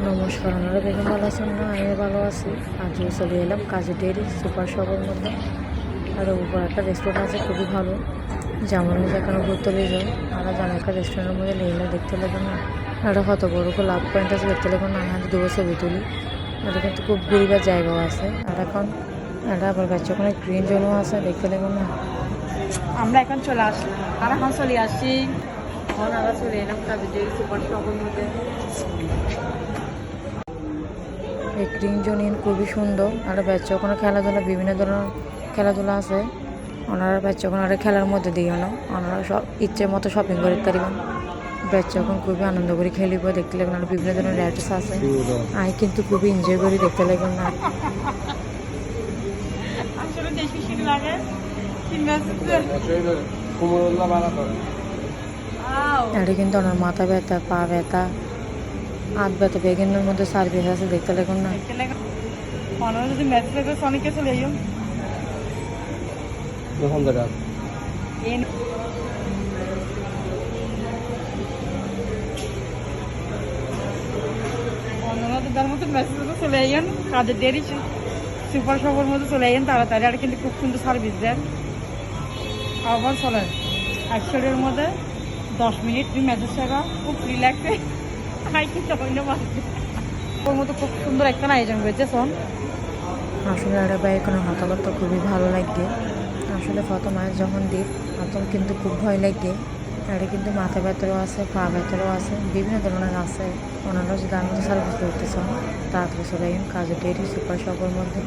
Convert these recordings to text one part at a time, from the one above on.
নমস্কার, আপনারা বেগম ভালো আছেন না? আমিও ভালো আছি। আজও চলে এলাম কাজী ডেইরি সুপার শপের মধ্যে। আর উপর একটা রেস্টুরেন্ট আছে, খুবই ভালো। যেমন যেখানে ঘুরতে নিয়ে যায় আর যেন একটা রেস্টুরেন্টের মধ্যে নিয়ে দেখতে লাগবে না। এটা কত বড় করে লাভ পয়েন্ট আছে দেখতে লাগবে না। আমি দেবো ছবি তুলি। এটা কিন্তু খুব ঘুরিবার জায়গাও আছে। আর এখন এটা আবার বাচ্চা ওখানে গ্রিন জোনও আছে দেখতে লাগবে না। আমরা এখন চলে আসি, আর এখন চলে আসি, এখন আমরা চলে এলাম কাজী ডেইরি সুপার শপের মধ্যে। এই গ্রিন জোন খুবই সুন্দর। আর বাচ্চা ওখানে খেলাধুলা, বিভিন্ন ধরনের খেলাধুলা আছে। ওনারা বাচ্চা ওখানে খেলার মধ্যে দিও না, ওনারা সব ইচ্ছে মতো শপিং করে পারিবেন। বাচ্চা এখন খুবই আনন্দ করে খেলিব দেখতে লাগবেন। আর বিভিন্ন ধরনের রাইডস আছে। আমি কিন্তু খুবই এনজয় করি দেখতে লাগবেন না। এটা কিন্তু ওনার মাথা ব্যথা, পা ব্যথা, হাত ব্যথা, বেগিনের মধ্যে সার্ভিস আছে দেখতে লাগবেন না। যদি ম্যাচ লেগে অনেকে চলে যাই তার মতো মেসেজ চলে যাইন কাজের ডেইরি সুপার শপের মধ্যে চলে যাইন তাড়াতাড়ি। আর কিন্তু খুব সুন্দর সার্ভিস দেন, আবার চলেন একশোর মধ্যে 10 মিনিট তুমি মেসেজ সেবা খুব রিল্যাক্সে কিন্তু ওর মতো খুব সুন্দর একটা আয়োজন করেছে। শোন আসলে এটা বাইক কোনো হতাহত খুবই ভালো লাগে। আসলে প্রথম আজ যখন দিই তখন কিন্তু খুব ভয় লাগে। এটা কিন্তু মাথা ব্যথারও আছে, পা ব্যথারও আছে, বিভিন্ন ধরনের আছে। ওনারা যদি আমি সার্ভিস করতে চান তাড়াতাড়ি চলে যান কাজী ডেইরি সুপার শপের মধ্যে।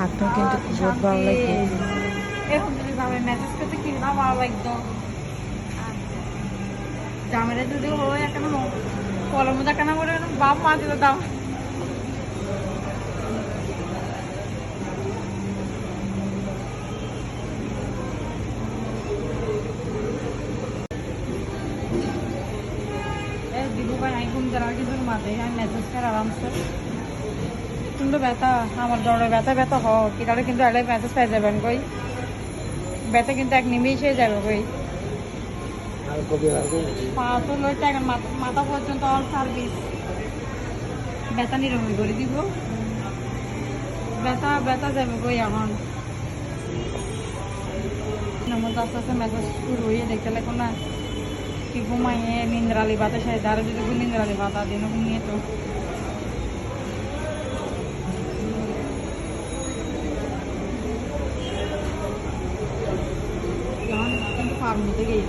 আপনি কিন্তু বহুত ভালো লাগে। এরকম যদি মেসেজ করতে কি না ভালো লাগতো। জামেরা যদি হয় এখন কলম দেখা না করে বাপ মা দিল দাম। দিবু ভাই আমি ঘুম জানার কিছু মাঝে আমি মেসেজ করে আরামসে কিন্তু ব্যথা আমার দৌড়ে ব্যথা ব্যথা হোক কিতারে কিন্তু একটা মেসেজ পাই যাবেন কই ব্যথা কিন্তু এক নিমেষে যাবে কই। পা তো লইতে এখন মাথা পর্যন্ত অল সার্ভিস ব্যথা নিরাময় করে দিব। ব্যথা ব্যথা যাবে কই এখন মধ্যে আস্তে আস্তে মেসেজ শুরু হয়ে দেখতে লাগো না কি ঘুমাইয়ে নিন্দ্রালি বাতা সাই দাঁড়া যদি নিন্দ্রালি বাতা দিন ঘুমিয়ে তো কিন্তু ফার্ম নিতে গিয়ে